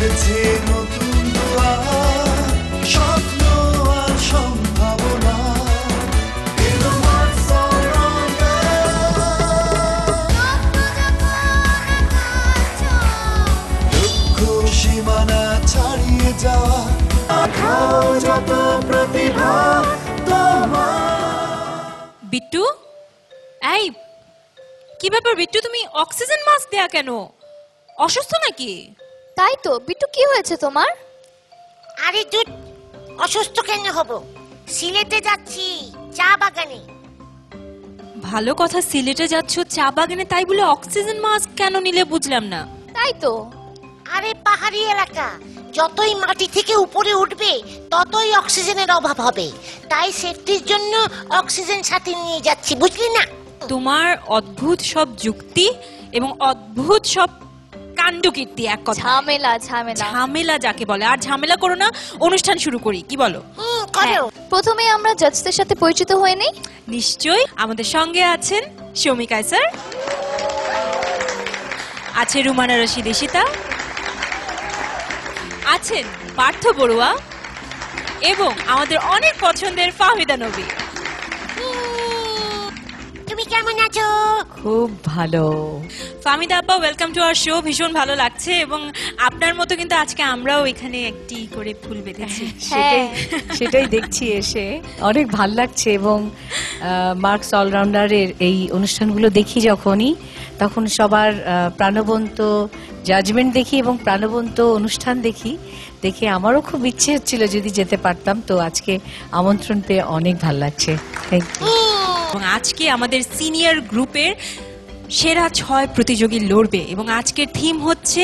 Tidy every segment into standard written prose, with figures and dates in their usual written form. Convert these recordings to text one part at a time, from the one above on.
খুলেছে নতুন দুয়ার, স্বপ্ন আর সম্ভাবনা। এলো Marks All-Rounder। দুঃখ সীমানা ছাড়িয়ে যাওয়া, আঁকাও যত প্রতিভা তোমার। বিট্টু, এই কি ব্যাপার বিট্টু, তুমি অক্সিজেন মাস্ক দেয়া কেন? অসুস্থ নাকি? তাই তো। বিট্টু, কি হয়েছে তোমার? আরে দুধ, অসুস্থ কেন হব? সিলেটে যাচ্ছি চা বাগানে। ভালো কথা, সিলেটে যাচ্ছ চা বাগানে, তাই বলে অক্সিজেন মাস্ক কেন নিলে বুঝলাম না। তাই তো। আরে পাহাড়ি এলাকা, যতই মাটি থেকে উপরে উঠবে ততই অক্সিজেনের অভাব হবে, তাই সেফটির জন্য অক্সিজেন সাথে নিয়ে যাচ্ছি, বুঝলি না? তোমার অদ্ভুত সব যুক্তি এবং অদ্ভুত সব কাণ্ডকীর্তি, এক কথা ঝামেলা ঝামেলা ঝামেলা যাকে বলে। আর ঝামেলা করো না, অনুষ্ঠান শুরু করি, কি বলো? করো। প্রথমে আমরা জাজদের সাথে পরিচিত হয়ে নেই। নিশ্চয়ই। আমাদের সঙ্গে আছেন শৌমি কায়সার, আছে রুমানা রশিদ ঈশিতা, আছেন পার্থ বড়ুয়া এবং আমাদের অনেক পছন্দের ফাহমিদা নবী। তুমি কেমন আছো? খুব ভালো। ফাহমিদা আপা, ওয়েলকাম টু আওয়ার শো। ভীষণ ভালো লাগছে এবং আপনার মতো কিন্তু আজকে আমরাও এখানে একটি করে ফুল বেঁধেছি। সেটাই দেখছি এসে, অনেক ভাল লাগছে। এবং মার্কস অলরাউন্ডারের এই অনুষ্ঠানগুলো দেখি যখনই, তখন সবার প্রাণবন্ত জাজমেন্ট দেখি এবং প্রাণবন্ত অনুষ্ঠান দেখি, দেখে আমারও খুব ইচ্ছে হচ্ছিল যদি যেতে পারতাম। তো আজকে আমন্ত্রণ পেয়ে অনেক ভাল লাগছে। Thank you. এবং আজকে আমাদের সিনিয়র গ্রুপের সেরা 6 প্রতিযোগী লড়বে এবং আজকের থিম হচ্ছে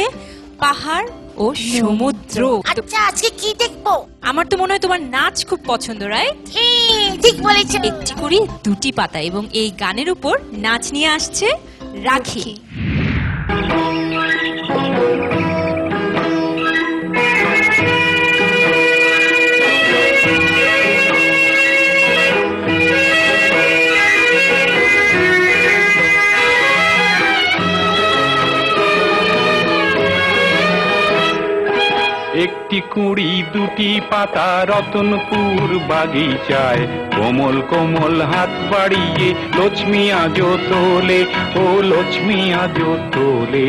পাহাড় ও সমুদ্র। আচ্ছা, আজকে কি দেখবো? আমার তো মনে হয় তোমার নাচ খুব পছন্দ, রাইট? হ্যাঁ, ঠিক বলেছো। একটি করি দুটি পাতা, এবং এই গানের উপর নাচ নিয়ে আসছে রাখি। একটি কুড়ি দুটি পাতা রতনপুর বাগিচায়, কোমল কোমল হাত বাড়িয়ে লক্ষ্মী আজো তোলে, ও লক্ষ্মী আজো তোলে।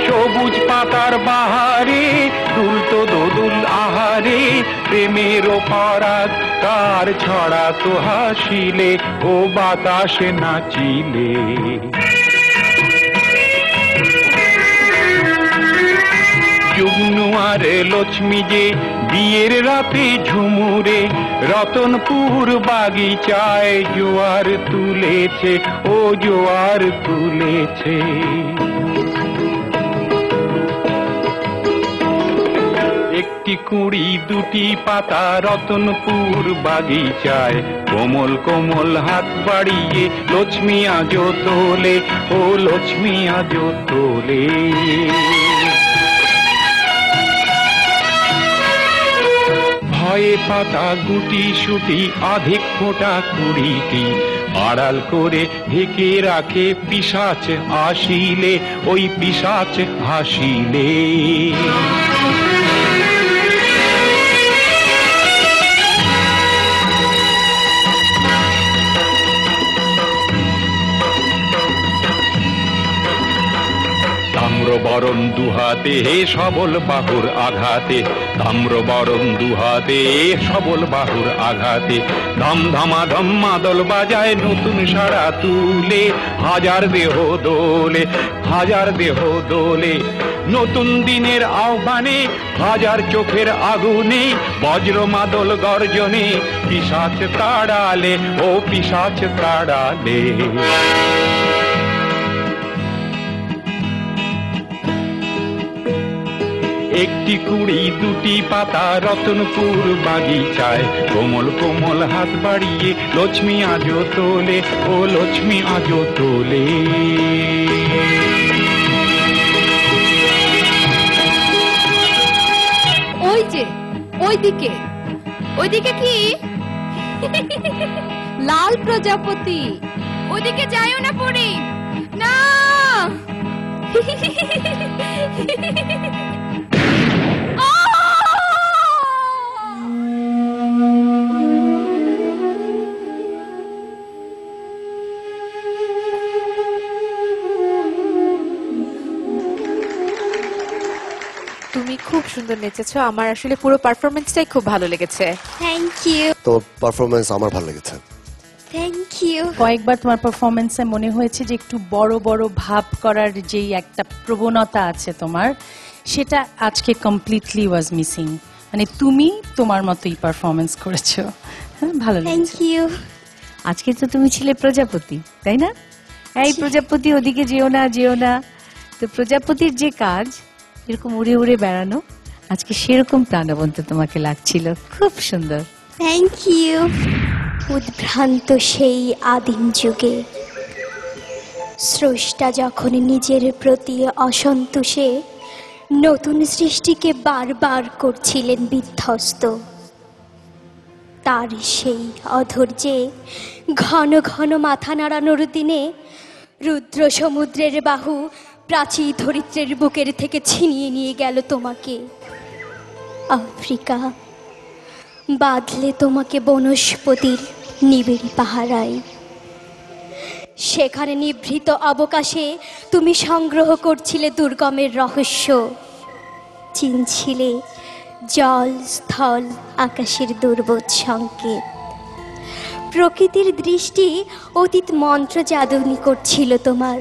সবুজ পাতার বাহারে দুলতো দোদুল আহারে, প্রেমের পরাগ কার ছড়া তো হাসিলে, ও বাতাসে নাচিলে। যুগ্নুয়ারে লক্ষ্মী যে বিয়ের রাতে ঝুমুরে, রতনপুর বাগিচায় জোয়ার তুলেছে, ও জোয়ার তুলেছে। একটি কুড়ি দুটি পাতা রতনপুর বাগিচায়, কোমল কোমল হাত বাড়িয়ে লক্ষ্মী আজো তোলে, ও লক্ষ্মী আজো তোলে। ভয়ে পাতা গুটি সুটি আধিক ফোঁটা কুড়িটি, আড়াল করে ঢেকে রাখে পিশাচ আসিলে, ওই পিশাচ হাসিলে। তাম্রবরণ দুহাতে সবল বাহুর আঘাতে, তাম্রবরণ দুহাতে সবল বাহুর আঘাতে, ধম ধমাধম মাদল বাজায় নতুন সারা তুলে, হাজার দেহ দোলে, হাজার দেহ দোলে। নতুন দিনের আহ্বানে হাজার চোখের আগুনে, বজ্র মাদল গর্জনে পিশাচ তাড়ালে, ও পিশাচ তাড়ালে। একটি কুড়ি দুটি পাতা রতনপুর বাগিচায়, কোমল কোমল হাত বাড়িয়ে লক্ষ্মী আজো তোলে, ও লক্ষ্মী আজো তোলে। ওই যে ওইদিকে, ওইদিকে কি? লাল প্রজাপতি, ওদিকে যাইও না পড়ি না। তুমি খুব সুন্দর নেচেছো, আমার আসলে পুরো পারফরমেন্সটাই খুব ভালো লেগেছে। থ্যাংক ইউ, তোমার পারফরমেন্স আমার ভালো লেগেছে। Thank you. কয়েকবার তোমার পারফরমেন্সে মনে হয়েছে যে একটু বড় বড় ভাব করার যেই একটা প্রবণতা আছে তোমার, সেটা আজকে কমপ্লিটলি ওয়াজ মিসিং। মানে তুমি তোমার মতোই পারফরমেন্স করেছো, হ্যাঁ ভালো থ্যাংক লেগেছে। ইউ। আজকে তো তুমি ছিলে প্রজাপতি, তাই না? এই প্রজাপতি ওদিকে যেও না, যেও না। তো প্রজাপতির যে কাজ, এরকম উড়ে উড়ে বেড়ানো, আজকে সেরকম প্রাণবন্ত তোমাকে লাগছিল, খুব সুন্দর। Thank you. উদ্ভ্রান্ত সেই আদিম যুগে স্রষ্টা যখন নিজের প্রতি অসন্তোষে নতুন সৃষ্টিকে বারবার করছিলেন বিধ্বস্ত, তার সেই অধৈর্যে ঘন ঘন মাথা নাড়ানোর দিনে রুদ্র সমুদ্রের বাহু প্রাচী ধরিত্রের বুকের থেকে ছিনিয়ে নিয়ে গেল তোমাকে। আফ্রিকা বাঁধলে তোমাকে বনস্পতির নিবিড় পাহারায়, সেখানে নিভৃত অবকাশে তুমি সংগ্রহ করছিলে দুর্গমের রহস্য, চিনছিলে জল স্থল আকাশের দুর্বোধ সংকেত। প্রকৃতির দৃষ্টি অতীত মন্ত্র জাদুনি করছিল তোমার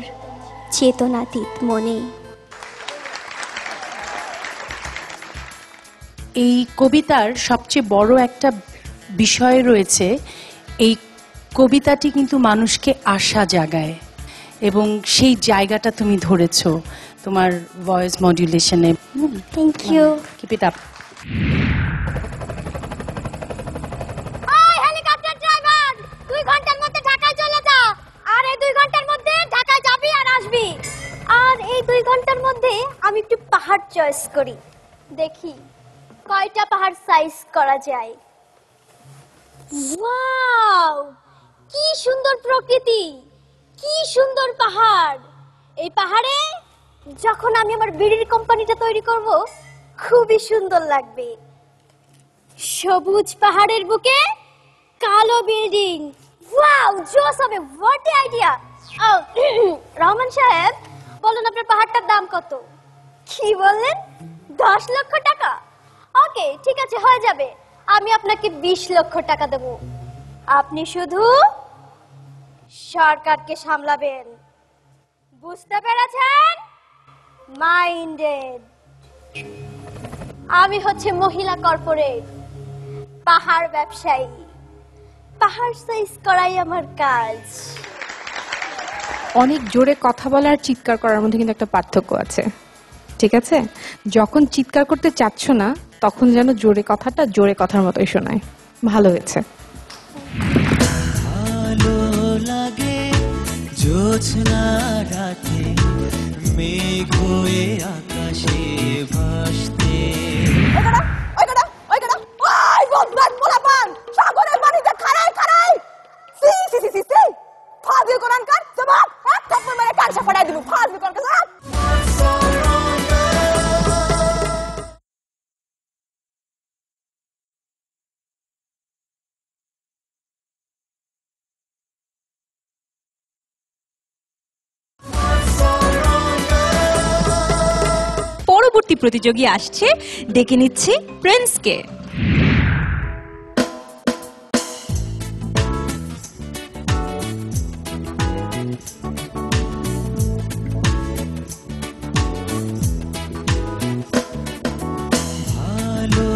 চেতনাতীত মনে। এই কবিতার সবচেয়ে বড় একটা বিষয় রয়েছে, এই কবিতাটি কিন্তু মানুষকে আশা জাগায়, এবং সেই জায়গাটা তুমি ধরেছো তোমার ভয়েস মডুলেশনে। Thank you. Keep it up. ওই হেলিকপ্টার ড্রাইভার, 2 ঘন্টার মধ্যে ঢাকায় চলে যা। আর এই 2 ঘন্টার মধ্যে ঢাকায় যাবি আর আসবি। আর এই 2 ঘন্টার মধ্যে আমি একটু পাহাড় চয়েস করি, দেখি কয়টা পাহাড় সাইজ করা যায়। ওয়াও, কি সুন্দর প্রকৃতি, কি সুন্দর পাহাড়। এই পাহাড়ে যখন আমি আমার বিড়ির কোম্পানিটা তৈরি করব, খুবই সুন্দর লাগবে। সবুজ পাহাড়ের বুকে কালো বিল্ডিং, ওয়াও জোস হবে, হোয়াট আইডিয়া। রহমান সাহেব, বলুন আপনার পাহাড়টার দাম কত? কি বললেন? 10 লক্ষ টাকা? ওকে, ঠিক আছে, হয়ে যাবে। আমি আপনাকে 20 লক্ষ টাকা দেব, আপনি শুধু সরকারকে সামলাবেন, বুঝতে পেরেছেন? মাইন্ডেড। আমি হচ্ছে মহিলা কর্পোরেট, পাহাড় ব্যবসায়ী, পাহাড় সাইজ করাই আমার কাজ। অনেক জোরে কথা বলা আর চিৎকার করার মধ্যে কিন্তু একটা পার্থক্য আছে, ঠিক আছে? যখন চিৎকার করতে চাচ্ছ না, তখন যেন জোরে কথাটা জোরে কথার মতোই শোনায়। ভালো হয়েছে। ভালো লাগে জ্যোৎস্না রাতে মেঘ হয়ে আকাশে ভাসতে। পরবর্তী প্রতিযোগী আসছে, ডেকে নিচ্ছি প্রিন্সকে। ভালো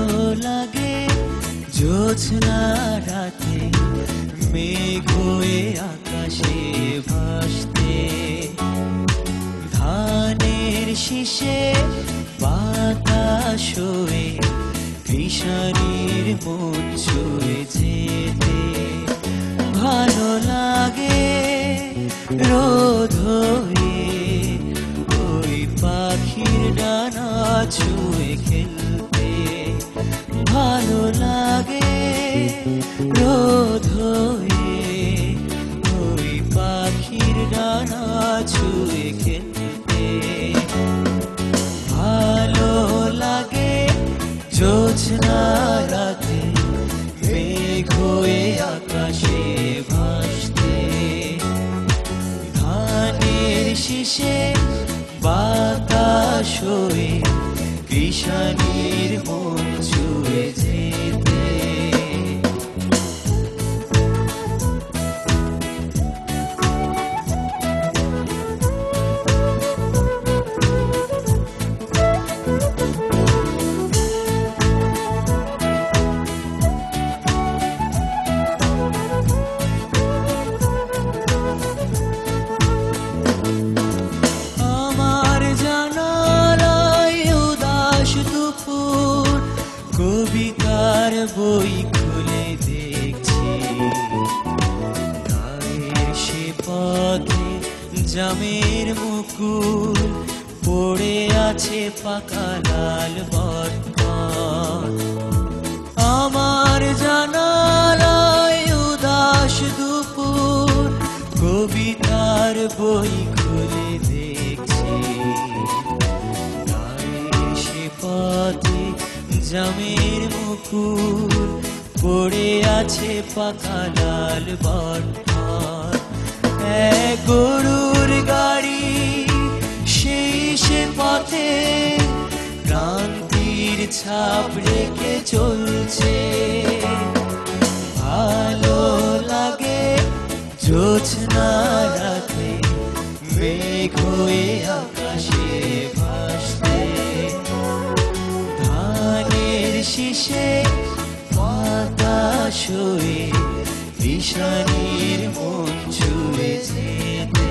লাগে জ্যোৎস্না রাতে মেঘ হয়ে আকাশে ভাসতে। ধানের শীষে বাতাস হয়ে ভিসারির মন ছুঁয়ে যেতে। ভালো লাগে রোদ হয়ে ওই পাখির ডানা ছুঁয়ে খেলতে। ভালো লাগে রোদ হয়ে ওই পাখির ডানা ছুঁয়ে খেলতে ভালো লাগে জোছনা রাতে মেঘ হয়ে আকাশে ভাসতে ধানের শীষে বাতাস হয়ে কৃষাণীর মন ছুঁয়ে যেতে আমার জানালায় উদাস দুপুর কবিতার বই খুলে দেখছি গায়ের সে পথে জামের মুকুল পড়ে আছে পাকা লাল বটবট আমার জানালায় উদাস দুপুর কবিতার বই খুলে দেখছি গায়ের সে পথে জামের মুকুল পড়ে আছে পাকা লাল বটবট এক গরুর গাড়ি সেই সে পথে ক্রান্তির ছাপ রেখে চলছে ভালো লাগে জোছনা রাতে মেঘ হয়ে আকাশে ভাসতে ধানের শীষে বাতাস হয়ে কৃষাণীর মন ছুঁয়ে যেতে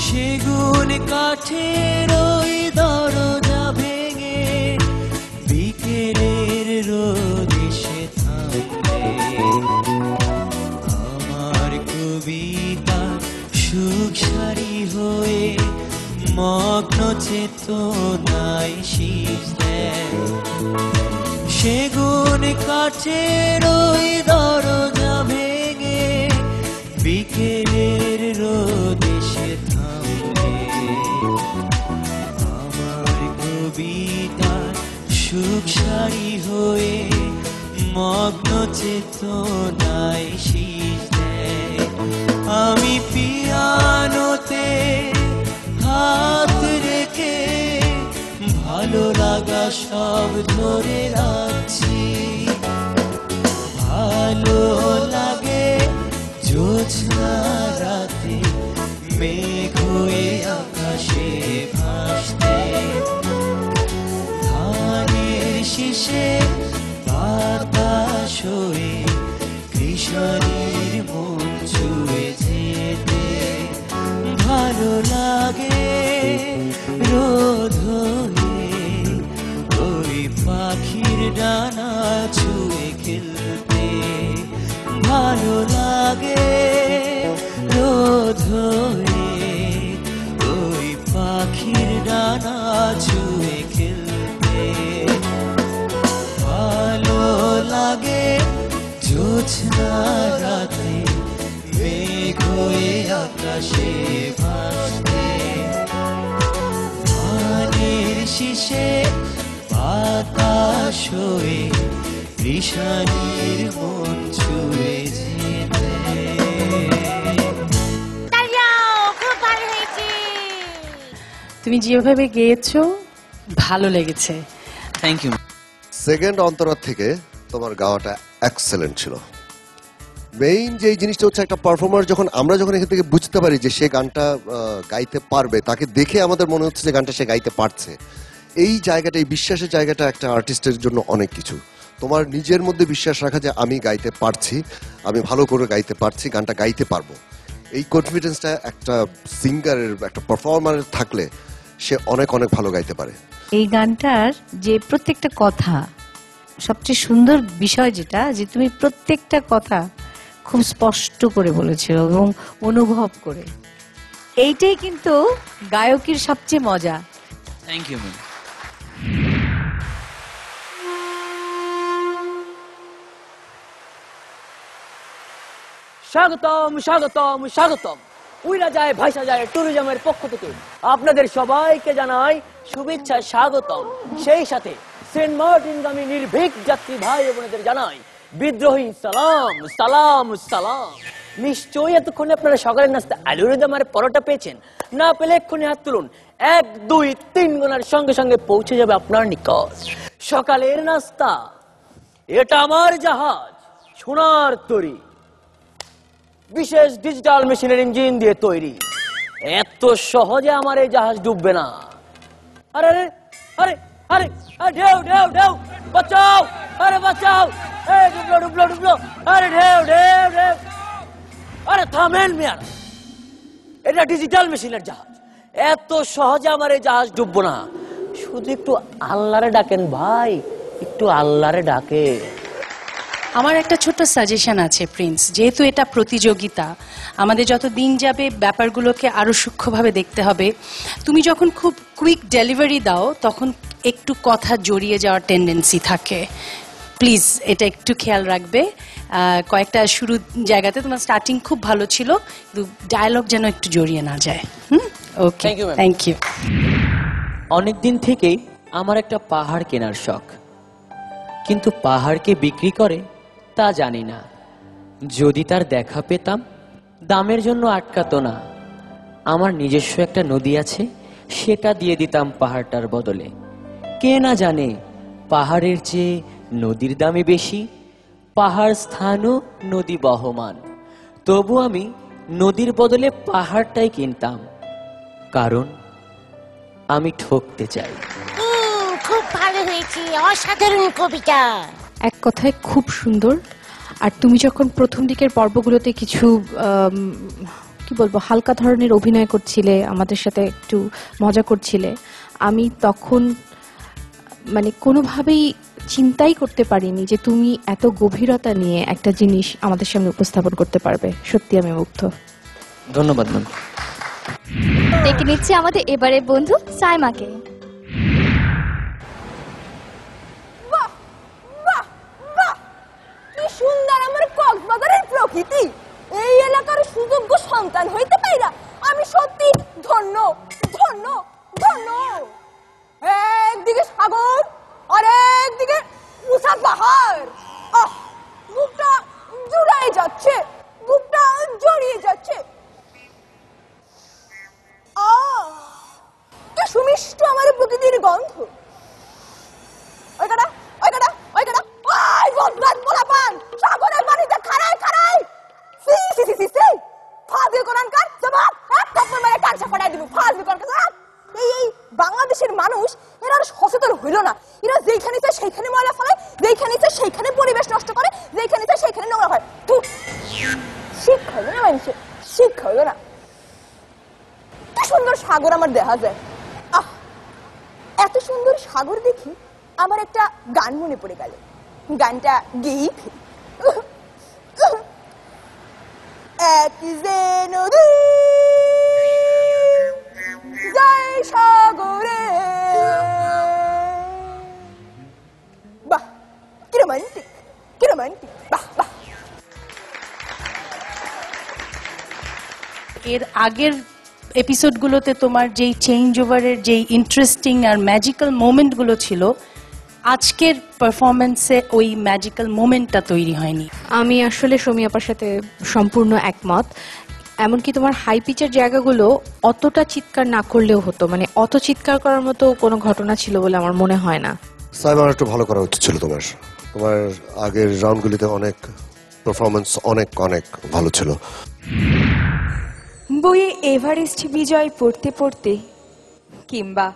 সেগুন কাঠের ওই দরজা ভেঙে বিকেলের রোদ এসে থামলে আমার কবিতা সুখ সারি হয়ে মগ্ন চেতনায় শীষ দেয় সেগুন কাঠের ওই দরজা ভেঙে বিকেলের রোদ এসে থামলে আমার কবিতা সুখ সারি হয়ে মগ্ন চেতনায় শীষ দেয় আমি পিয়ানোতে হাত রেখে ভালো লাগা সব ধরে রাখছি ভালো লাগে জোছনা রাতে মেঘ হয়ে আকাশে ভাসতে ধানের শীষে বাতাস হয়ে কৃষাণীর মন ছুঁয়ে যেতে ভালো লাগে রোদ হয়ে ওই পাখির ডানা ছুঁয়ে খেলতে ভালো লাগে রোদ হয়ে ওই পাখির ডানা ছুঁয়ে খেলতে ভালো লাগে জোছনা রাতে মেঘ হয়ে আকাশে ভাসতে ধানের শীষে বাতাস হয়ে কৃষাণীর মন ছুঁয়ে যেতে খুব ভালো হয়েছে। তুমি যেভাবে গেয়েছো ভালো লেগেছে। Thank you. সেকেন্ড অন্তরা থেকে তোমার গাওয়াটা এক্সেলেন্ট ছিল। মেইন যে জিনিসটা হচ্ছে একটা পারফর্মার আমরা যখন এখান থেকে বুঝতে পারি যে সে গানটা গাইতে পারবে, তাকে দেখে আমাদের মনে হচ্ছে যে গানটা সে গাইতে পারছে। এই জায়গাটা, এই বিশ্বাসের জায়গাটা একটা আর্টিস্টের জন্য অনেক কিছু। তোমার নিজের মধ্যে বিশ্বাস রাখা যে আমি গাইতে পারছি, আমি ভালো করে গাইতে পারছি, গানটা গাইতে পারবো, এই কনফিডেন্সটা একটা সিঙ্গারের, একটা পারফর্মারের থাকলে সে অনেক অনেক ভালো গাইতে পারে। এই গানটার যে প্রত্যেকটা কথা, সবচেয়ে সুন্দর বিষয় যেটা, যে তুমি প্রত্যেকটা কথা খুব স্পষ্ট করে বলেছো এবং অনুভব করে। এইটাই কিন্তু গায়কের সবচেয়ে মজা। Thank you ma'am. স্বাগতম স্বাগতম স্বাগতম। উইরা যায় ভাইসা যায় ট্যুরিজমের পক্ষ থেকে আপনাদের সবাইকে জানাই শুভেচ্ছা, স্বাগতম। সেই সাথে সেন্ট মার্টিনগামী নির্ভীক যাত্রী ভাই বোনেদের জানাই বিদ্রোহী সালাম সালাম সালাম। নিশ্চয়ই এতক্ষণে আপনারা সকালের নাস্তা আলুর দম আর পরোটা পেয়েছেন। না পেলে এক্ষুনি হাত তুলুন, 1 2 3 গোনার সঙ্গে সঙ্গে পৌঁছে যাবে আপনার নিকট সকালের নাস্তা। এটা আমার জাহাজ সোনার তরী, বিশেষ ডিজিটাল মেশিনের ইঞ্জিন দিয়ে তৈরি। এত সহজে আমার এই জাহাজ ডুববে না। আরে আরে আরে আরে ঢেউ ঢেউ ঢেউ, বাঁচাও, আরে বাঁচাও, এই ডুবলো ডুবলো ডুবলো, আরে ঢেউ ঢেউ ঢেউ। আরে থামেন মিয়ার, এটা ডিজিটাল মেশিনের জাহাজ, এত সহজে আমার এই জাহাজ ডুববো না। শুধু একটু আল্লাহরে ডাকেন ভাই, একটু আল্লাহরে ডাকে। আমার একটা ছোট্ট সাজেশন আছে প্রিন্স, যেহেতু এটা প্রতিযোগিতা, আমাদের যত দিন যাবে ব্যাপারগুলোকে আরো সূক্ষ্মভাবে দেখতে হবে। তুমি যখন খুব কুইক ডেলিভারি দাও তখন একটু কথা জড়িয়ে যাওয়ার টেন্ডেন্সি থাকে। প্লিজ এটা একটু খেয়াল রাখবে। কয়েকটা শুরু জায়গাতে তোমার স্টার্টিং খুব ভালো ছিল, কিন্তু ডায়লগ যেন একটু জড়িয়ে না যায়। ওকে, থ্যাংক ইউ। অনেকদিন থেকেই আমার একটা পাহাড় কেনার শখ, কিন্তু পাহাড়কে বিক্রি করে তা জানি না। যদি তার দেখা পেতাম দামের জন্য আটকাতো না। আমার নিজস্ব একটা নদী আছে, সেটা দিয়ে দিতাম পাহাড়টার বদলে। কে না জানে পাহাড়ের চেয়ে নদীর দামই বেশি, পাহাড় স্থানও নদী বহমান। তবু আমি নদীর বদলে পাহাড়টাই কিনতাম, কারণ আমি ঠকতে চাই। খুব ভালো হয়েছে, অসাধারণ কবিতা। এক কথায় খুব সুন্দর। আর তুমি যখন প্রথম দিকের পর্বগুলোতে কিছু কি বলবো হালকা ধরনের অভিনয় করছিলে, আমাদের সাথে একটু মজা করছিলে, আমি তখন মানে কোনোভাবেই চিন্তাই করতে পারিনি যে তুমি এত গভীরতা নিয়ে একটা জিনিস আমাদের সামনে উপস্থাপন করতে পারবে। সত্যি আমি মুগ্ধ। ধন্যবাদ ম্যাম। ডেকে নিচ্ছি আমাদের এবারে বন্ধু সাইমাকে। কি সুন্দর আমার কক্সবাজারের প্রকৃতি। এই এলাকার সুযোগ্য সন্তান হইতে পাইরা আমি সত্যি ধন্য ধন্য ধন্য। একদিকে সাগর আর একদিকে উষা পাহাড়, বুকটা জুড়াই যাচ্ছে, বুকটা জড়িয়ে যাচ্ছে। কি সুমিষ্ট আমার প্রকৃতির গন্ধ। ওই কাটা ওই কাটা ওই কাটা, ওই বদরাত পোলাপান সাগরের পানিতে খাড়াই খাড়াই। সি সি সি সি সি ফাজিল কোরআনকার জবাব এক থাপ্পড় মেরে কান ছাড়াই দিব। ফাজিল কোরআনকার। এই বাংলাদেশের মানুষ এরা সচেতন হইল না। এরা যেখানে চায় সেইখানে ময়লা ফেলে, যেখানে চায় সেইখানে পরিবেশ নষ্ট করে, যেখানে চায় সেইখানে নোংরা হয়। শিক্ষা হইল না মানুষের, শিক্ষা হইল না। কি সুন্দর সাগর আমার দেখা যায়। এত সুন্দর সাগর দেখি আমার একটা গান মনে পড়ে গেল। গানটা গেয়েই ফেলি। এক যে নদী যায় সাগরে। বাহ, কি রোমান্টিক, কি রোমান্টিক। বাহ বাহ। এর আগের এপিসোডগুলোতে তোমার যেই চেঞ্জ ওভারের যেই ইন্টারেস্টিং আর ম্যাজিক্যাল মোমেন্টগুলো ছিল, আজকের পারফরমেন্সে ওই ম্যাজিক্যাল মোমেন্টটা তৈরি হয়নি। আমি আসলে শমী আপার সাথে সম্পূর্ণ একমত। এমনকি তোমার হাই পিচের জায়গাগুলো অতটা চিৎকার না করলেও হতো, মানে অত চিৎকার করার মতো কোনো ঘটনা ছিল বলে আমার মনে হয় না। সাইমন একটু ভালো করা উচিত ছিল তোমার। তোমার আগের রাউন্ডগুলিতে অনেক পারফরমেন্স অনেক অনেক ভালো ছিল। বইয়ে এভারেস্ট বিজয় পড়তে পড়তে কিংবা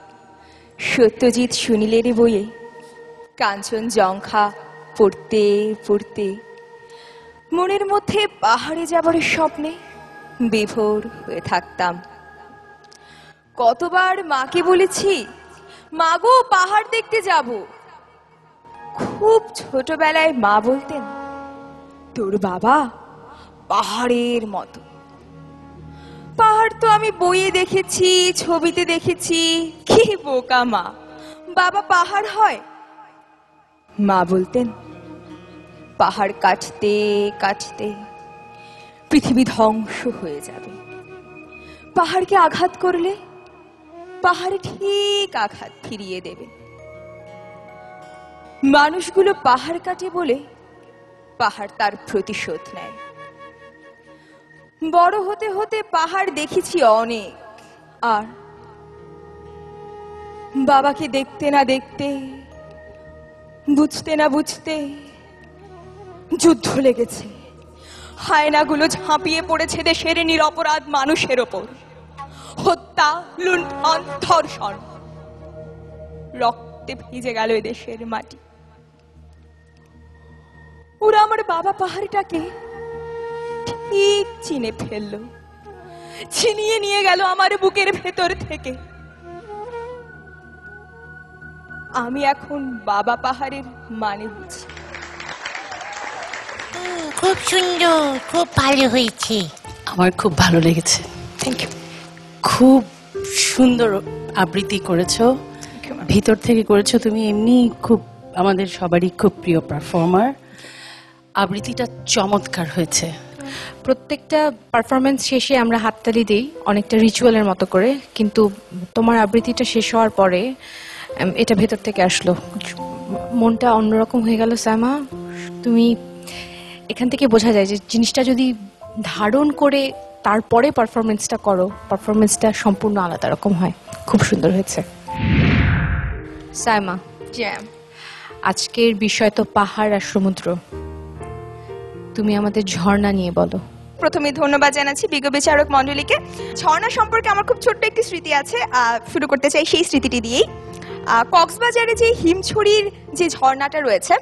সত্যজিৎ সুনীলের বইয়ে কাঞ্চনজঙ্ঘা পড়তে পড়তে মনের মধ্যে পাহাড়ে যাবার স্বপ্নে বিভোর হয়ে থাকতাম। কতবার মাকে বলেছি, মা গো পাহাড় দেখতে যাব। খুব ছোটবেলায় মা বলতেন, তোর বাবা পাহাড়ের মতো। পাহাড় তো আমি বইয়ে দেখেছি, ছবিতে দেখেছি। কি বোকা মা, বাবা পাহাড় হয়? মা বলতেন, পাহাড় কাটতে কাটতে পৃথিবী ধ্বংস হয়ে যাবে। পাহাড়কে আঘাত করলে পাহাড়ে ঠিক আঘাত ফিরিয়ে দেবে। মানুষগুলো পাহাড় কাটে বলে পাহাড় তার প্রতিশোধ নেয়। বড় হতে হতে পাহাড় দেখেছি অনেক, আর বাবাকে দেখতে না দেখতে, বুঝতে না বুঝতে যুদ্ধ লেগেছে। হায়নাগুলো ঝাঁপিয়ে পড়েছে দেশের নিরপরাধ মানুষের ওপর। হত্যা, লুণ্ঠন, ধর্ষণ, রক্তে ভিজে গেল দেশের মাটি। ওরা আমার বাবা পাহাড়টাকে ঠিক চিনে ফেললো, ছিনিয়ে নিয়ে গেল আমার বুকের ভেতর থেকে। আমি এখন বাবা পাহাড়ের মানে বুঝি। খুব সুন্দর, খুব ভালো হয়েছে। আমার খুব ভালো লেগেছে। Thank you. খুব সুন্দর আবৃত্তি করেছো, ভিতর থেকে করেছো তুমি। এমনি খুব আমাদের সবারই খুব প্রিয় পারফর্মার। আবৃত্তিটা চমৎকার হয়েছে। প্রত্যেকটা পারফরমেন্স শেষে আমরা হাততালি দিই অনেকটা রিচুয়ালের মতো করে, কিন্তু তোমার আবৃত্তিটা শেষ হওয়ার পরে এটা ভেতর থেকে আসলো, মনটা অন্যরকম হয়ে গেল। সাইমা, তুমি এখান থেকে বোঝা যায় যে জিনিসটা যদি ধারণ করে তারপরে পারফরমেন্সটা করো, পারফরমেন্সটা সম্পূর্ণ আলাদা রকম হয়। খুব সুন্দর হয়েছে। সাইমা, আজকের বিষয় তো পাহাড় আর সমুদ্র, তুমি আমাদের ঝর্ণা নিয়ে বলো। প্রথমে ধন্যবাদ জানাচ্ছি বিজ্ঞ বিচারক মণ্ডলীকে। ঝর্ণা সম্পর্কে আমার খুব ছোট্ট একটি স্মৃতি আছে, শুরু করতে চাই সেই স্মৃতিটি দিয়েই। কক্সবাজারে যে হিমছড়ির যে ঝর্ণাটা রয়েছে,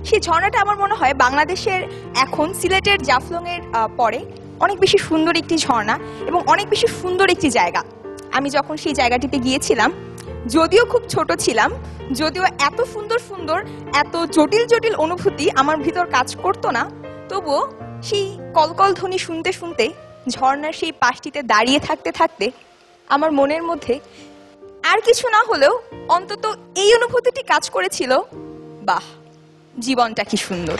সেই ঝর্ণাটা আমার মনে হয় বাংলাদেশের এখন সিলেটের জাফলং এর পরে অনেক বেশি সুন্দর একটি ঝর্ণা এবং অনেক বেশি সুন্দর একটি জায়গা। আমি যখন সেই জায়গাটিতে গিয়েছিলাম, যদিও খুব ছোট ছিলাম, যদিও এত সুন্দর সুন্দর এত জটিল জটিল অনুভূতি আমার ভিতর কাজ করতো না, তবুও সেই কলকল ধ্বনি শুনতে শুনতে ঝর্ণার সেই পাশটিতে দাঁড়িয়ে থাকতে থাকতে আমার মনের মধ্যে আর কিছু না হলেও অন্তত এই অনুভূতিটি কাজ করেছিল, বাহ, জীবনটা কি সুন্দর।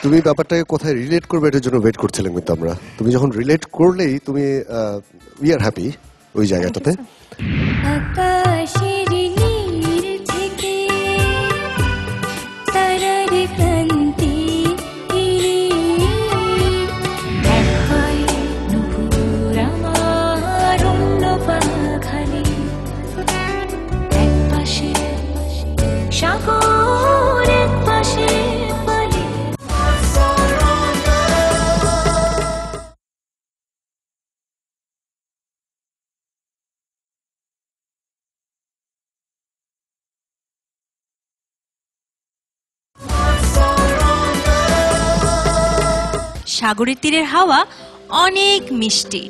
তুমি ব্যাপারটাকে কোথায় রিলেট করবে এটার জন্য ওয়েট করছিলাম, কিন্তু আমরা তুমি যখন রিলেট করলেই তুমি উই আর হ্যাপি ওই জায়গাটাতে। আকাশের নীল থেকে তারার কান্তি দেখায় নুপুর আমার অন্য পাখানে, এক পাশে সাগর এক পাশে বালি। সাগরের তীরের হাওয়া অনেক মিষ্টি,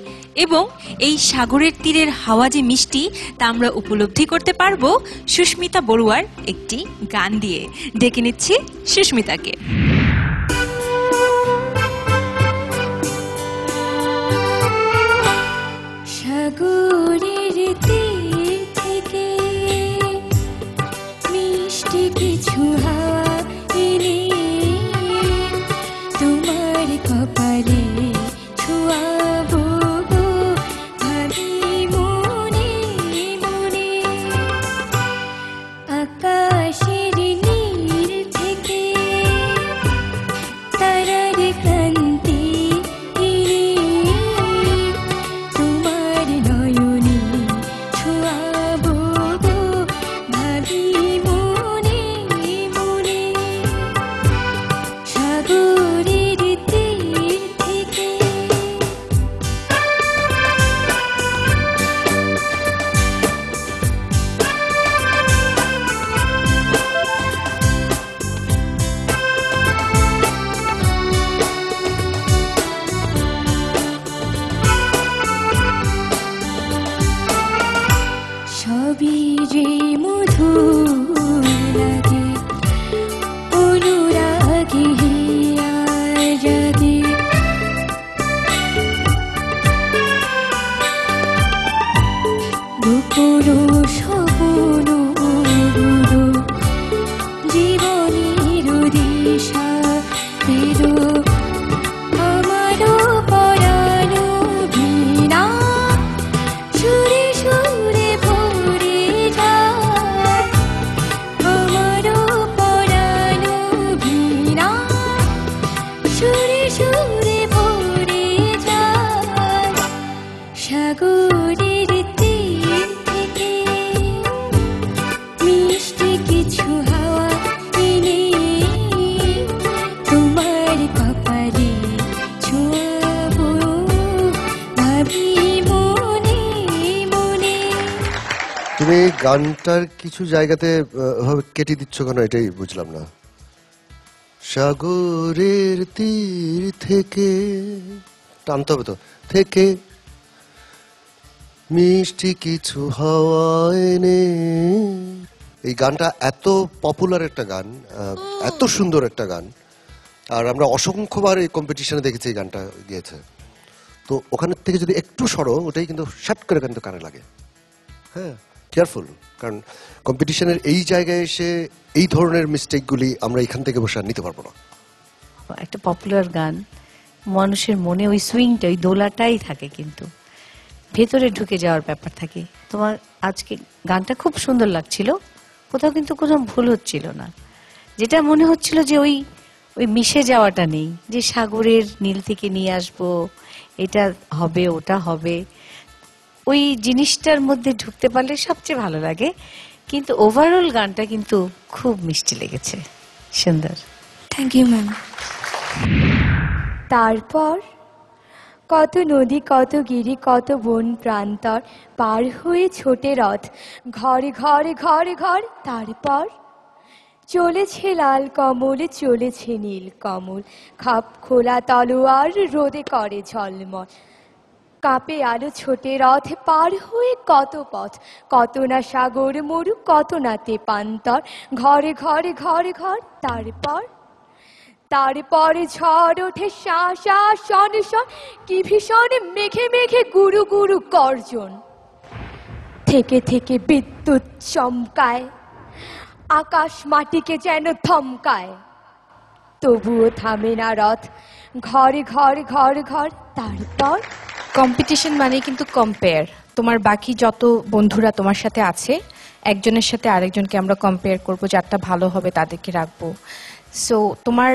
এবং এই সাগরের তীরের হাওয়া যে মিষ্টি তা আমরা উপলব্ধি করতে পারবো সুস্মিতা বড়ুয়ার একটি গান দিয়ে। ডেকে নিচ্ছি সুস্মিতাকে। সাগরের তীর থেকে মিষ্টি কিছু হাওয়া এলে তোমার কপালে ছোঁয়াবো গো ভাবি মনে মনে। আকাশের নীল থেকে যে মধুর লাগে অনুরাগী হিয়ার জাগে গোপন স্বপ্ন গুলো জীবনের দিশা দিল আমারও পরানো ভিনা সুরে সুরে ভরে যায় আমারও পরানো ভিনা সুরে সুরে ভরে যায় সাগরের তীর থেকে মিষ্টি কিছু হাওয়া এনে তোমার কপালে ছোঁয়াবো ভাবি মনে মনে। তুমি গানটার কিছু জায়গাতে ওভাবে কেটে দিচ্ছ কেন এটাই বুঝলাম না। সাগরের তীর থেকে টানতে হবে তো, থেকে মিষ্টি কিছু হাওয়া এনে। এই গানটা এত পপুলার একটা গান, এত সুন্দর একটা গান, আর আমরা অসংখ্যবার এই কম্পিটিশনে দেখেছি এই গানটা গিয়েছে। তো ওখানে থেকে যদি একটু সরো, ওটাই কিন্তু শাট করে কিন্তু কানে লাগে। হ্যাঁ, কেয়ারফুল, কারণ কম্পিটিশনের এই জায়গায় এসে এই ধরনের মিস্টেকগুলি আমরা এখান থেকে বসে আর নিতে পারবো না। একটা পপুলার গান, মানুষের মনে ওই সুইংটা, ওই দোলাটাই থাকে, কিন্তু ভেতরে ঢুকে যাওয়ার ব্যাপার থাকে। তোমার আজকে গানটা খুব সুন্দর লাগছিল, কোথাও কিন্তু কোনো ভুল হচ্ছিল না। যেটা মনে হচ্ছিল যে ওই ওই মিশে যাওয়াটা নেই, যে সাগরের নীল থেকে নিয়ে আসবো, এটা হবে ওটা হবে, ওই জিনিসটার মধ্যে ঢুকতে পারলে সবচেয়ে ভালো লাগে। কিন্তু ওভারঅল গানটা কিন্তু খুব মিষ্টি লেগেছে, সুন্দর। Thank you ma'am. তারপর কত নদী কত গিরি কত বন প্রান্তর পার হয়ে ছোটে রথ ঘরে ঘরে ঘরে ঘর। তারপর চলেছে লাল কমল চলেছে নীল কমল খাপ খোলা তলোয়ার রোদে করে ঝলমল কাঁপে আলো ছোটে রথ পার হয়ে কত পথ কত না সাগর মরু কত না তেপান্তর ঘরে ঘরে ঘরে ঘর। তারপরে ঝড় ওঠে শা শা শন শন কি ভীষণ মেঘে মেঘে গুরু গুরু গর্জন থেকে থেকে বিদ্যুৎ চমকায় আকাশ মাটিকে যেন থমকায় তবুও থামে না রথ ঘরে ঘরে ঘরে ঘর। তারপর কম্পিটিশন মানে কিন্তু কম্পেয়ার। তোমার বাকি যত বন্ধুরা তোমার সাথে আছে, একজনের সাথে আরেকজনকে আমরা কম্পেয়ার করব, যারটা ভালো হবে তাদেরকে রাখবো। সো তোমার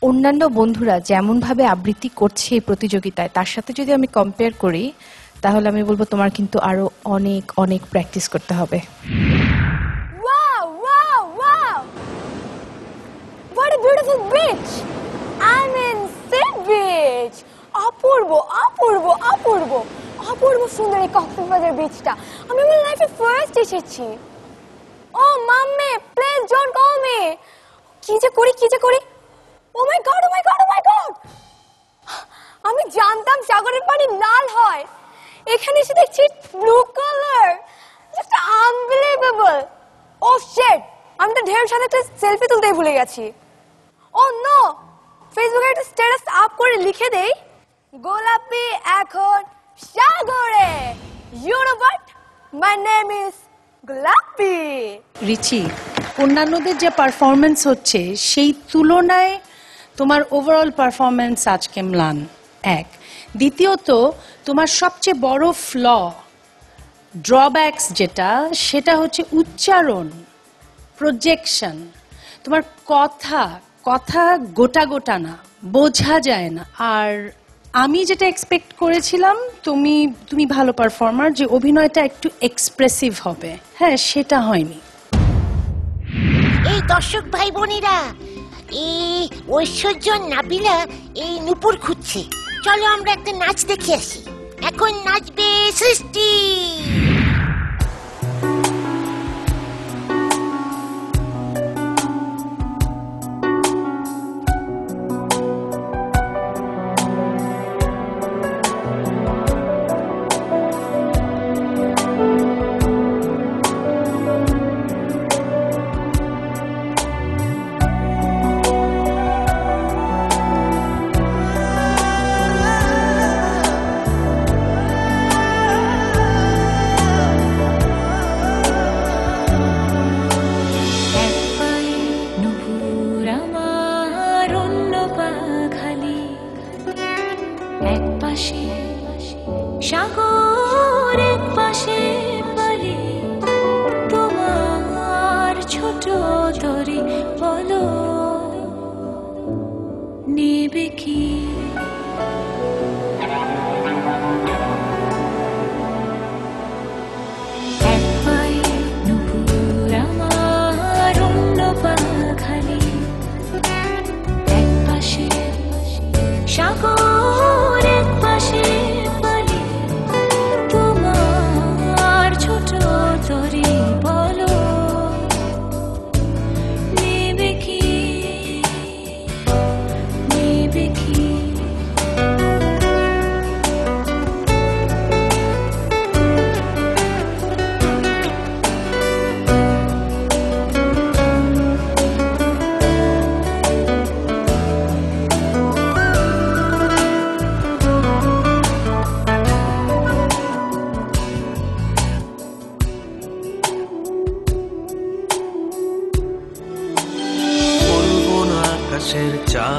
অন্যান্য বন্ধুরা যেমনভাবে আবৃত্তি করছে এই প্রতিযোগিতায়, তার সাথে যদি আমি কম্পেয়ার করি, তাহলে আমি বলবো তোমার কিন্তু আরো অনেক অনেক প্র্যাকটিস করতে হবে। Wow, wow, wow! What a beautiful beach! I mean, sea beach! অপূর্ব অপূর্ব অপূর্ব অপূর্ব সুন্দর এই কক্সবাজার বিচটা। আমি আমার লাইফে ফার্স্ট এসেছি। Oh mummy, please don't call me. কি যে করি। Oh my God, oh my God, oh my God! আমি জানতাম সাগরের পানি লাল হয়, এখানে এসে দেখছি blue colour. Just unbelievable. Oh shit, আমি তো ঢেউর সাথে একটা সেলফি তুলতেই ভুলে গেছি। ও নো, ফেসবুকে একটা স্ট্যাটাস আপ করে লিখে দেই, গোলাপি এখন সাগরে। You know what, my name is Golapi. Richi, অন্যান্যদের যে পারফরমেন্স হচ্ছে সেই তুলনায় তোমার ওভারঅল পারফরমেন্স আজকে ম্লান, এক। দ্বিতীয়ত, তোমার সবচেয়ে বড় ফ্ল, ড্রব্যাকস যেটা, সেটা হচ্ছে উচ্চারণ, প্রজেকশন। তোমার কথা গোটা গোটা না, বোঝা যায় না। আর আমি যেটা এক্সপেক্ট করেছিলাম, তুমি ভালো পারফর্মার, যে অভিনয়টা একটু এক্সপ্রেসিভ হবে, হ্যাঁ সেটা হয়নি। এই দর্শক ভাই বোনেরা, এই ঐশ্বর্য নাবিলা এই নূপুর খুঁজছে, চলো আমরা একটা নাচ দেখে আসি। এখন নাচবে সৃষ্টি।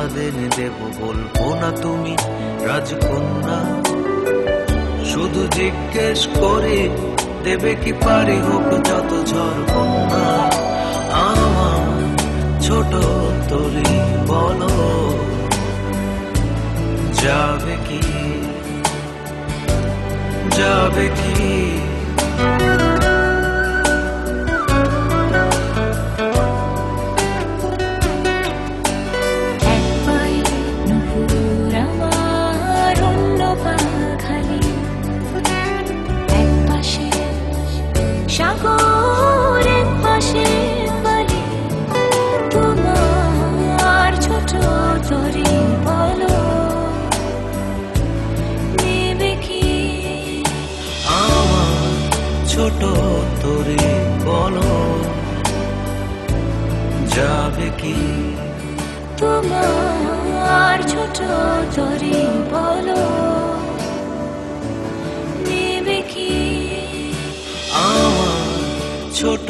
স্বাদ এনে দেব, বলবো না তুমি রাজকন্যা। শুধু জিজ্ঞেস করে দেবে কি পারি, হোক যত ঝড় বন্যা। আমার ছোট তরি বলো যাবে কি, যাবে কি? এক পায়ে নুপুর আমার, অন্য পা খালি। এক পাশে সাগর, এক পাশে বালি। তোমার ছোট তরি বলো নেবে কি? আমার ছোট তরি বলো যাবে কি? তোমার ছোট তরি বলো নেবে কি? আমার ছোট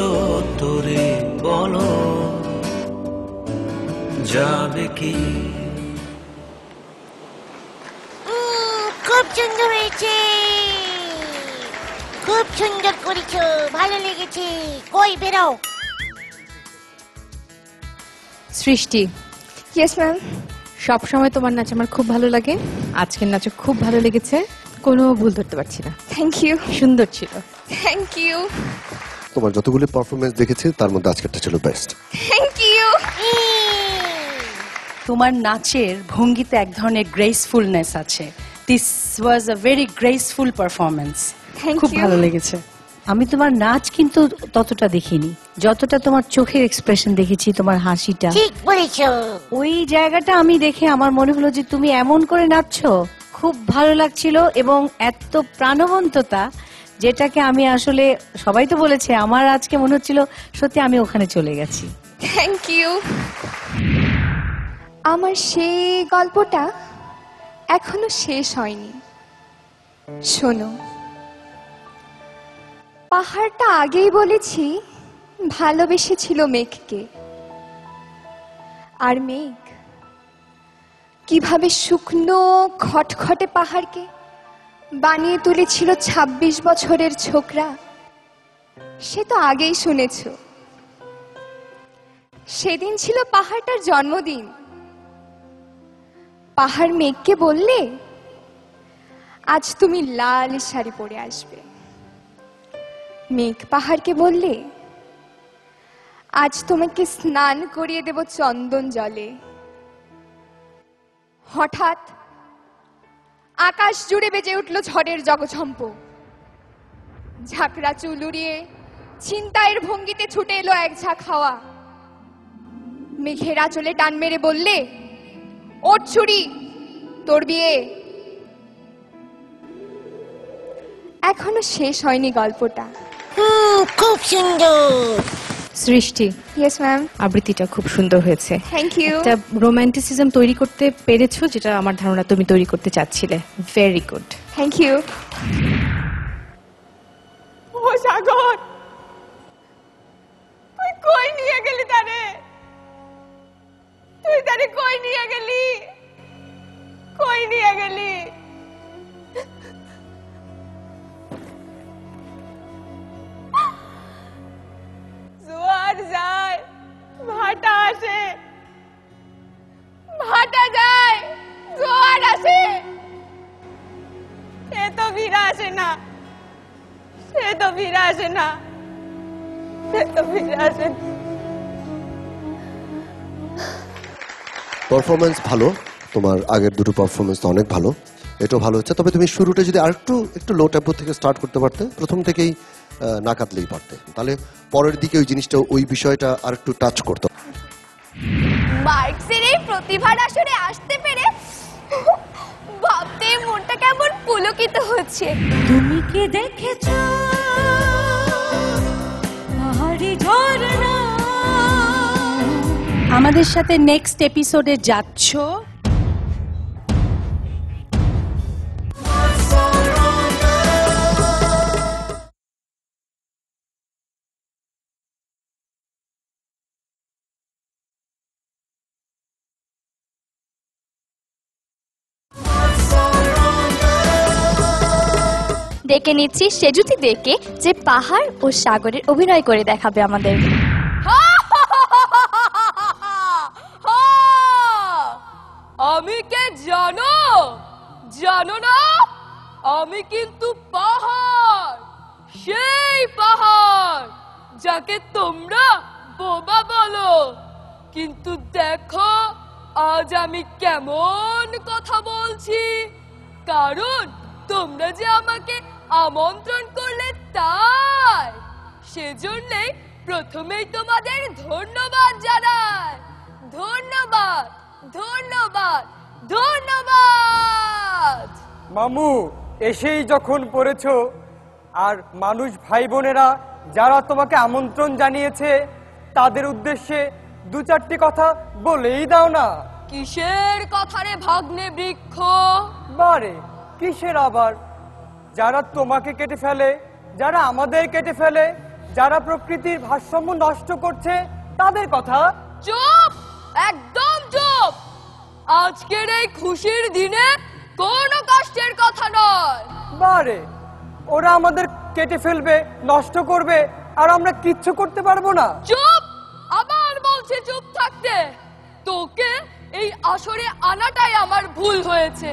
তরি বলো যাবে কি? খুব সুন্দর হয়েছে, খুব সুন্দর করেছো, ভালো লেগেছে। কই বেরাও। সৃষ্টি, ইয়েস ম্যাম। সব সময় তোমার নাচ আমার খুব ভালো লাগে, আজকের নাচও খুব ভালো লেগেছে, কোনো ভুল ধরতে পারছি না। Thank you. সুন্দর ছিল। Thank you. তোমার যতগুলো পারফরমেন্স দেখেছি তার মধ্যে আজকেরটা ছিল বেস্ট। Thank you. তোমার নাচের ভঙ্গিতে এক ধরনের গ্রেসফুলনেস আছে। This was a very graceful performance. Thank খুব you. ভালো লেগেছে। আমি তোমার নাচ কিন্তু ততটা দেখিনি, যতটা তোমার চোখের এক্সপ্রেশন দেখেছি, তোমার হাসিটা, ঠিক বলেছো। ওই জায়গাটা আমি দেখে আমার মনে হলো যে তুমি এমন করে নাচছো, খুব ভালো লাগছিল। এবং এত প্রাণবন্ততা, যেটাকে আমি আসলে, সবাই তো বলেছে, আমার আজকে মনে হচ্ছিল সত্যি আমি ওখানে চলে গেছি। Thank you. আমার সেই গল্পটা এখনো শেষ হয়নি। শোনো, পাহাড়টা আগেই বলেছি ভালোবেসেছিল মেঘকে, আর মেঘ কিভাবে শুকনো খটখটে পাহাড়কে বানিয়ে তুলেছিল ২৬ বছরের ছোকরা, সে তো আগেই শুনেছ। সেদিন ছিল পাহাড়টার জন্মদিন। পাহাড় মেঘকে বললে, আজ তুমি লাল শাড়ি পরে আসবে। মেঘ পাহাড়কে বললে, আজ তোমাকে স্নান করিয়ে দেব চন্দন জলে। হঠাৎ আকাশ জুড়ে বেজে উঠল ঝড়ের জগঝম্প। ঝাঁকড়া চুল উড়িয়ে ছিনতাইয়ের ভঙ্গিতে ছুটে এলো এক ঝাঁক হাওয়া। মেঘের আঁচলে টান মেরে বললে, ওঠ ছুরি, তোর বিয়ে। এখনো শেষ হয়নি গল্পটা। খুব সুন্দর। সৃষ্টি, ইয়েস ম্যাম। আবৃত্তিটা খুব সুন্দর হয়েছে। Thank you. একটা রোমান্টিসিজম তৈরি করতে পেরেছো, যেটা আমার ধারণা তুমি তৈরি করতে চাচ্ছিলে। Very good. Thank you. ও সাগর, তুই কই নিয়ে গেলি তারে? তুই তারে কই নিয়ে গেলি? কই নিয়ে গেলি? জোয়ার যায়, ভাটা আসে, ভাটা যায়, জোয়ার আসে, সে তো ফিরে আসে না, সে তো ফিরে আসে না, সে তো ফিরে আসে না। পারফরমেন্স ভালো, তোমার আগের দুটো পারফরমেন্স তো অনেক ভালো, এটাও ভালো হচ্ছে। তবে তুমি শুরুটা যদি আরেকটু একটু লো টেম্পো থেকে স্টার্ট করতে পারতে, প্রথম থেকেই না কাটলেই পারতে, তাহলে পরের দিকে ওই জিনিসটা, ওই বিষয়টা আরেকটু টাচ করতো। মার্কসের এই প্রতিভার আসরে আসতে পেরে ভাবতে মনটা কেমন পুলকিত হচ্ছে। তুমি কি দেখেছো পাহাড়ি ঝরনা? আমাদের সাথে নেক্সট এপিসোডে যাচ্ছ ডেকে নিচ্ছি সেজুতি ডেকে, যে পাহাড় ও সাগরের অভিনয় করে দেখাবে আমাদের। আমি কে জানো? জানো না? আমি কিন্তু পাহাড়, সেই পাহাড় যাকে তোমরা বোবা বলো। কিন্তু দেখো আজ আমি কেমন কথা বলছি, কারণ তোমরা যে আমাকে আমন্ত্রণ করলে তাই। সেজন্যই প্রথমেই তোমাদের ধন্যবাদ জানাই। ধন্যবাদ, ধন্যবাদ, ধন্যবাদ। মামু এসেই যখন পড়েছো, আর মানুষ ভাই বোনেরা যারা তোমাকে আমন্ত্রণ জানিয়েছে তাদের উদ্দেশ্যে দু চারটি কথা বলেই দাও না। কিসের কথা রে ভাগ্নে বৃক্ষ? বারে কিসের আবার? যারা তোমাকে কেটে ফেলে, যারা আমাদের কেটে ফেলে, যারা প্রকৃতির ভারসাম্য নষ্ট করছে তাদের কথা। চুপ, একদম চুপ। আজকের এই খুশির দিনে কোনো কষ্টের কথা নয়। বারে ওরা আমাদের কেটে ফেলবে, নষ্ট করবে, আর আমরা কিচ্ছু করতে পারবো না। চুপ, আবার বলছি চুপ থাকতে। তোকে এই আসরে আনাটাই আমার ভুল হয়েছে।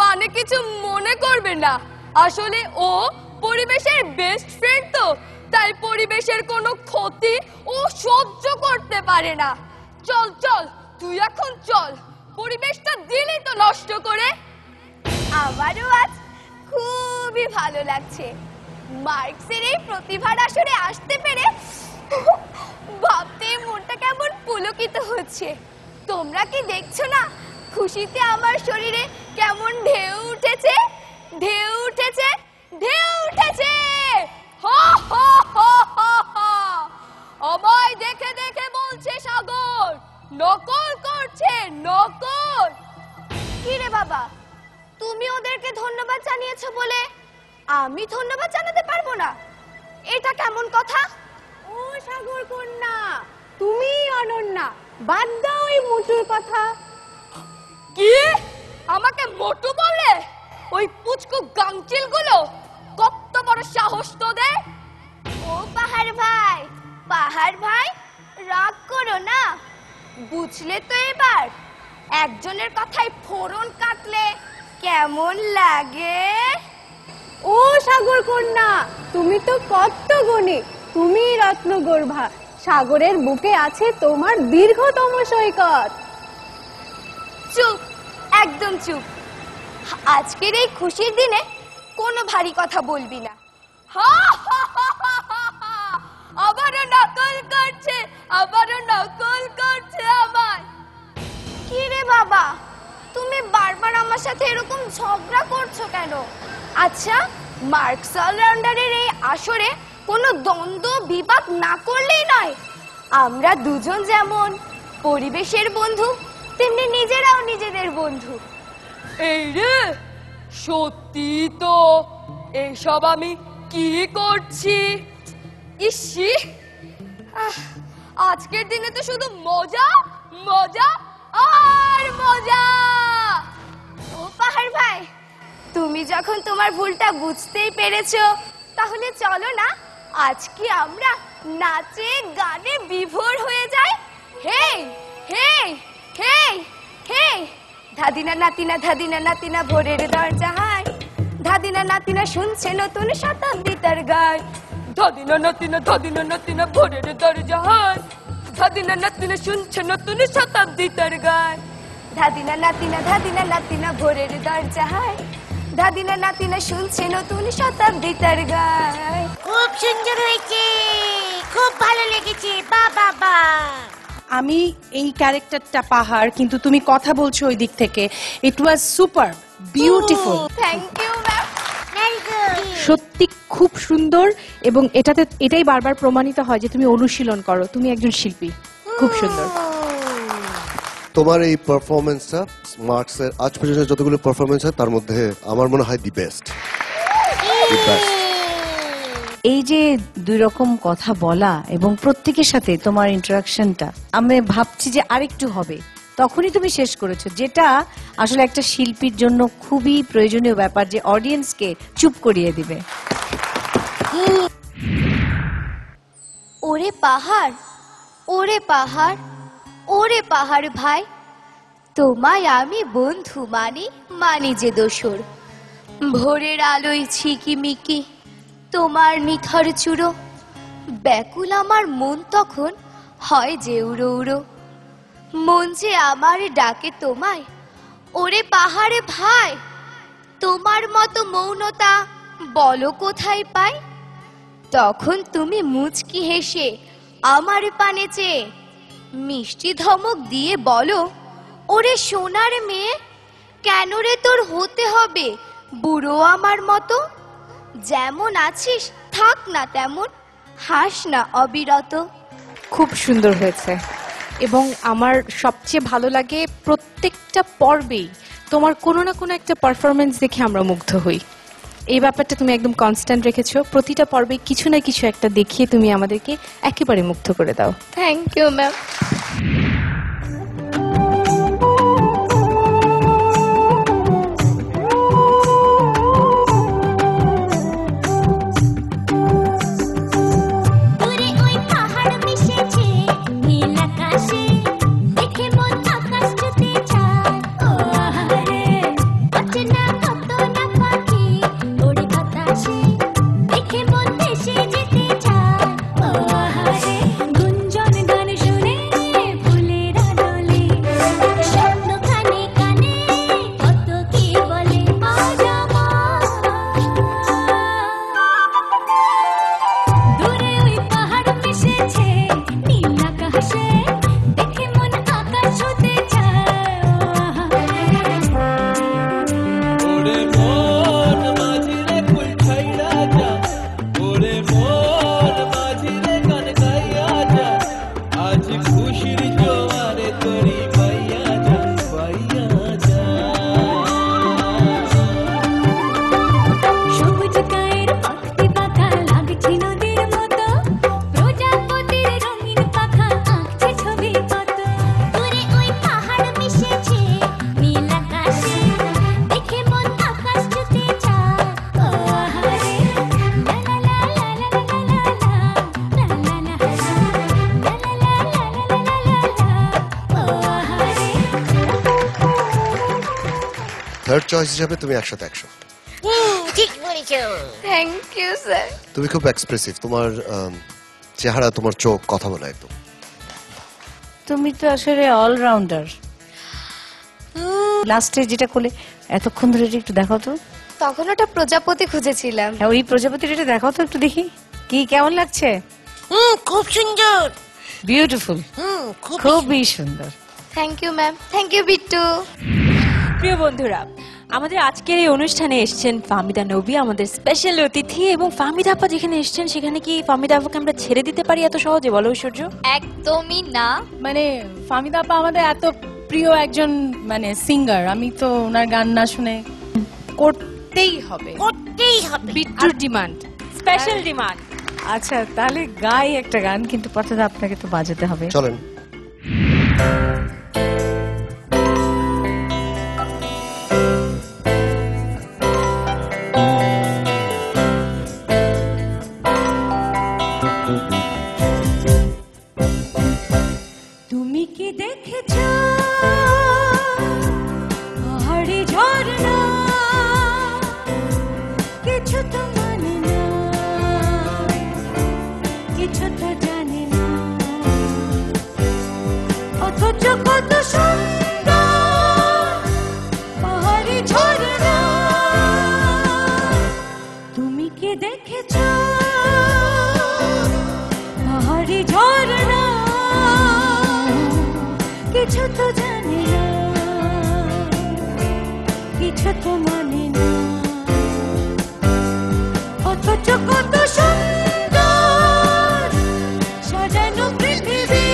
মানে কিছু মনে করবে না, আসলে ও পরিবেশের বেস্ট ফ্রেন্ড, তো তাই পরিবেশের কোনো ক্ষতি ও সহ্য করতে পারে না। চল চল, তুই এখন চল, পরিবেশটা দিলি তো নষ্ট করে। আমারও আজ খুবই ভালো লাগছে মার্কসের এই প্রতিভার আসরে আসতে পেরে। ভাবতে মনটা কেমন পুলকিত হচ্ছে। তোমরা কি দেখছো না খুশিতে আমার শরীরে কেমন ঢেউ উঠেছে, ঢেউ উঠেছে, ঢেউ উঠেছে। আমায় দেখে দেখে বলছে সাগর নকল করছে, নকল। কি রে বাবা, তুমি ওদেরকে ধন্যবাদ জানিয়েছো বলে আমি ধন্যবাদ জানাতে পারবো না? এটা কেমন কথা? ও সাগর কন্যা, তুমি অনন্যা, বাদ দাও এই মোটুর কথা। কি আমাকে মোটু বলে? ওই পুচকু গাংচিল গুলো কত বড় সাহস তোদের! ও পাহাড় ভাই, পাহাড় ভাই রাগ করো না, বুঝলে তো এবার একজনের কথায় ফোড়ন কাটলে কেমন লাগে। ও সাগর কন্যা, তুমি তো কত গুণী, তুমি রত্নগর্ভা, সাগরের বুকে আছে তোমার দীর্ঘতম সৈকত। চুপ, একদম চুপ। আজকের এই খুশির দিনে কোনো ভারী কথা বলবি না। আবারও নকল করছে, আবারও নকল করছে আমার। কি রে বাবা, তুমি বারবার আমার সাথে এরকম ঝগড়া করছো কেন? আচ্ছা, মার্কস অলরাউন্ডারের এই আসরে কোনো দ্বন্দ্ব বিবাদ না করলেই নয়। আমরা দুজন যেমন পরিবেশের বন্ধু, তেমনি নিজেরাও নিজেদের বন্ধু। এই রে, সত্যি তো এইসব আমি কি করছি? ইসি, আজকের দিনে তো শুধু মজা, মজা আর মজা। ও পাহাড় ভাই, তুমি যখন তোমার ভুলটা বুঝতেই পেরেছো, তাহলে চলো না আজকে আমরা নাচে গানে বিভোর হয়ে যাই। হে হে হে হে, ধাদিনা নাতিনা, ধাদিনা নাতিনা ভোরের দরজা হায়, ধাদিনা নাতিনা শুনছে নতুন শতাব্দীটার গায়। ধাদিনা নাতিনা, ধাদিনা নাতিনা ভোরের দরজা হায়, ধাদিনা নাতিনা শুনছে নতুন শতাব্দীটার গায়। ধাদিনা নাতিনা, ধাদিনা নাতিনা ভোরের দরজা হায়, ধাদিনা নাতিনা শুনছে নতুন শতাব্দীটার গায়। খুব সুন্দর হয়েছে, খুব ভালো লেগেছে, বা বাবা। আমি এই ক্যারেক্টারটা পাহাড়, কিন্তু তুমি কথা বলছো ওই দিক থেকে। It was super beautiful. Thank you ma'am. সত্যি খুব সুন্দর, এবং এটাই বারবার প্রমাণিত হয় যে তুমি অনুশীলন করো, তুমি একজন শিল্পী। খুব সুন্দর তোমার এই পারফরমেন্সটা। মার্কসের আজ পর্যন্ত যতগুলো পারফরমেন্স হয় তার মধ্যে আমার মনে হয় দি বেস্ট। এই যে দুই রকম কথা বলা এবং প্রত্যেকের সাথে তোমার ইন্টারাকশনটা, আমি ভাবছি যে আরেকটু হবে, তখনই তুমি শেষ করেছো, যেটা আসলে একটা শিল্পীর জন্য খুবই প্রয়োজনীয় ব্যাপার, যে অডিয়েন্সকে চুপ করিয়ে দিবে। ওরে পাহাড়, ওরে পাহাড়, ওরে পাহাড় ভাই, তোমায় আমি বন্ধু মানি, মানি যে দোসর। ভোরের আলোয় ঝিকিমিকি তোমার নিথর চুড়ো, ব্যাকুল আমার মন তখন হয় যে উড়ো উড়ো। মন যে আমার ডাকে তোমায়, ওরে পাহাড়ে ভাই, তোমার মতো মৌনতা বলো কোথায় পাই। তখন তুমি মুচকি হেসে আমার পানে চেয়ে মিষ্টি ধমক দিয়ে বলো, ওরে সোনার মেয়ে, কেন রে তোর হতে হবে বুড়ো আমার মতো। যেমন আছিস থাক না তেমন, হাস না অবিরত। খুব সুন্দর হয়েছে, এবং আমার সবচেয়ে ভালো লাগে প্রত্যেকটা পর্বেই তোমার কোনো না কোনো একটা পারফরমেন্স দেখে আমরা মুগ্ধ হই। এই ব্যাপারটা তুমি একদম কনস্ট্যান্ট রেখেছো, প্রতিটা পর্বে কিছু না কিছু একটা দেখিয়ে তুমি আমাদেরকে একেবারে মুগ্ধ করে দাও। Thank you ma'am. Third choice হিসাবে তুমি 100-তে 100। ঠিক বলেছো। Thank you sir. তুমি খুব এক্সপ্রেসিভ, তোমার চেহারা, তোমার চোখ কথা বলে একদম। তুমি তো আসলে অলরাউন্ডার। লাস্টে যেটা করলে এতক্ষণ ধরে একটু দেখাও তো। তখন ওটা প্রজাপতি খুঁজেছিলাম। হ্যাঁ, ওই প্রজাপতির এটা দেখাও তো একটু দেখি, কি কেমন লাগছে? খুব সুন্দর, বিউটিফুল, খুবই সুন্দর। Thank you ma'am. Thank you Bittu. প্রিয় বন্ধুরা, আমাদের আজকের এই অনুষ্ঠানে এসেছেন ফাহমিদা নবী, আমাদের স্পেশাল অতিথি। এবং ফাহমিদা আপা যেখানে এসেছেন সেখানে কি ফাহমিদা আপাকে আমরা ছেড়ে দিতে পারি এত সহজে, বলো ঐশ্বর্য? একদমই না। মানে ফাহমিদা আপা আমাদের এত প্রিয় একজন মানে সিঙ্গার, আমি তো ওনার গান না শুনে করতেই হবে, করতেই হবে। বিট্টুর ডিমান্ড, স্পেশাল ডিমান্ড। আচ্ছা তাহলে গাই একটা গান, কিন্তু প্রথমে আপনাকে তো বাজাতে হবে। চলেন। তুমি কি দেখেছো পাহাড়ি ঝরনা, কিছু তো মানে না, কিছু তো জানে না, অথচ কত সুন্দর পাহাড়ি ঝরনা। তুমি কি দেখেছো পাহাড়ি ঝরনা, কিছু তো জানে না, কিছু তো মানে না, অথচ কত সুন্দর সাজানো পৃথিবী।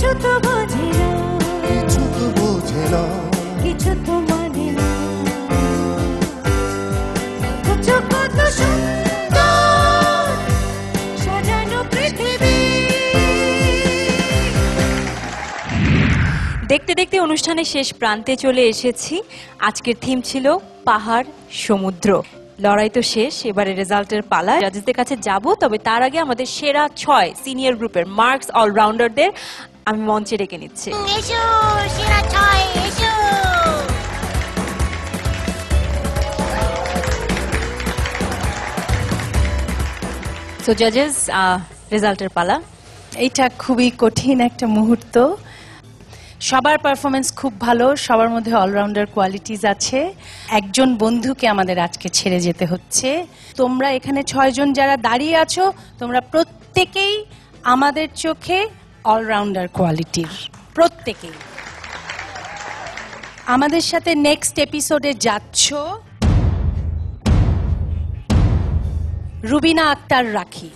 কিছু তো বোঝে না, কিছু তো বোঝে না, কিছু তো মানে না। অথচ কত সুন্দর সাজানো পৃথিবী। দেখতে দেখতে অনুষ্ঠানের শেষ প্রান্তে চলে এসেছি। আজকের থিম ছিল পাহাড় সমুদ্র। লড়াই তো শেষ, এবারে রেজাল্টের পালা। জাজেসদের কাছে যাব, তবে তার আগে আমাদের সেরা 6 সিনিয়র গ্রুপের মার্কস অলরাউন্ডারদের আমি মঞ্চে ডেকে নিচ্ছি। এসো সেরা 6 এসো। সো জাজেস, রেজাল্টের পালা। এইটা খুবই কঠিন একটা মুহূর্ত। সবার পারফরমেন্স খুব ভালো, সবার মধ্যে অলরাউন্ডার কোয়ালিটিস আছে। একজন বন্ধুকে আমাদের আজকে ছেড়ে যেতে হচ্ছে। তোমরা এখানে 6 জন যারা দাঁড়িয়ে আছো, তোমরা প্রত্যেকেই আমাদের চোখে অলরাউন্ডার কোয়ালিটির, প্রত্যেকেই। আমাদের সাথে নেক্সট এপিসোডে যাচ্ছ রুবিনা আক্তার রাখি।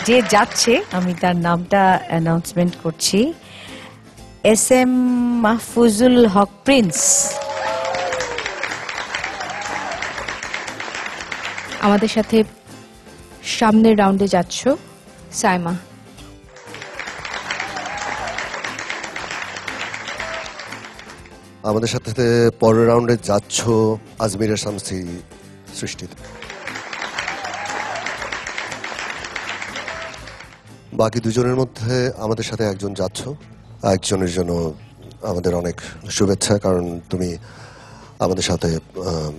যে যাচ্ছে আমি তার নামটা অ্যানাউন্সমেন্ট করছি, SM মাহফুজুল হক প্রিন্স। আমাদের সাথে সামনের রাউন্ডে যাচ্ছ সাইমা। আমাদের সাথে পরের রাউন্ডে যাচ্ছ আজমিরের শামসি সৃষ্টি। বাকি দুজনের মধ্যে আমাদের সাথে একজন যাচ্ছ। একজনের জন্য আমাদের অনেক শুভেচ্ছা, কারণ তুমি আমাদের সাথে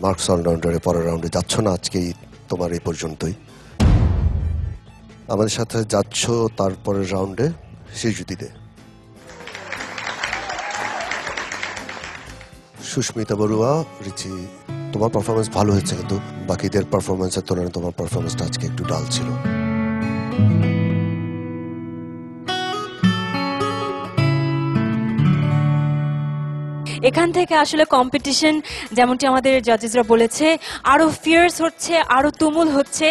মার্কস অলরাউন্ডারে পরের রাউন্ডে যাচ্ছ না, আজকেই তোমার এই পর্যন্তই। আমাদের সাথে যাচ্ছ তারপরের রাউন্ডে শিশুদিতে। সুস্মিতা বড়ুয়া, রিচি, তোমার পারফরমেন্স ভালো হয়েছে, কিন্তু বাকিদের পারফরমেন্সের তুলনায় তোমার পারফরমেন্সটা আজকে একটু ডাল ছিল। এখান থেকে আসলে কম্পিটিশন, যেমনটি আমাদের জাজেসরা বলেছে, আরো ফিয়ার্স হচ্ছে, আরো তুমুল হচ্ছে,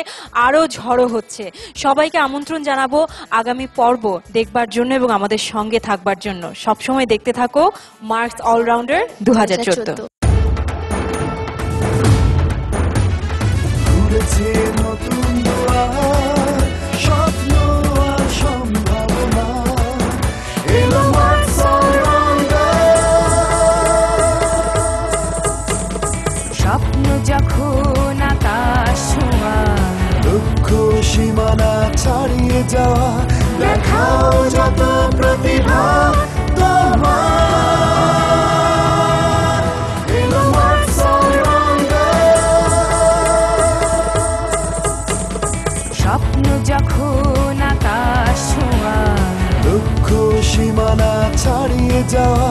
আরো ঝড়ো হচ্ছে। সবাইকে আমন্ত্রণ জানাবো আগামী পর্ব দেখবার জন্য এবং আমাদের সঙ্গে থাকবার জন্য। সবসময় দেখতে থাকো মার্কস অলরাউন্ডার 2014। যখন আকাশ ছোঁয়া, দুঃখ সীমানা ছাড়িয়ে যাওয়া, দেখাও যত প্রতিভা তোমার। এলো মার্কস অলরাউন্ডার। স্বপ্ন যখন আকাশ ছোঁয়া, দুঃখ সীমানা ছাড়িয়ে যাওয়া,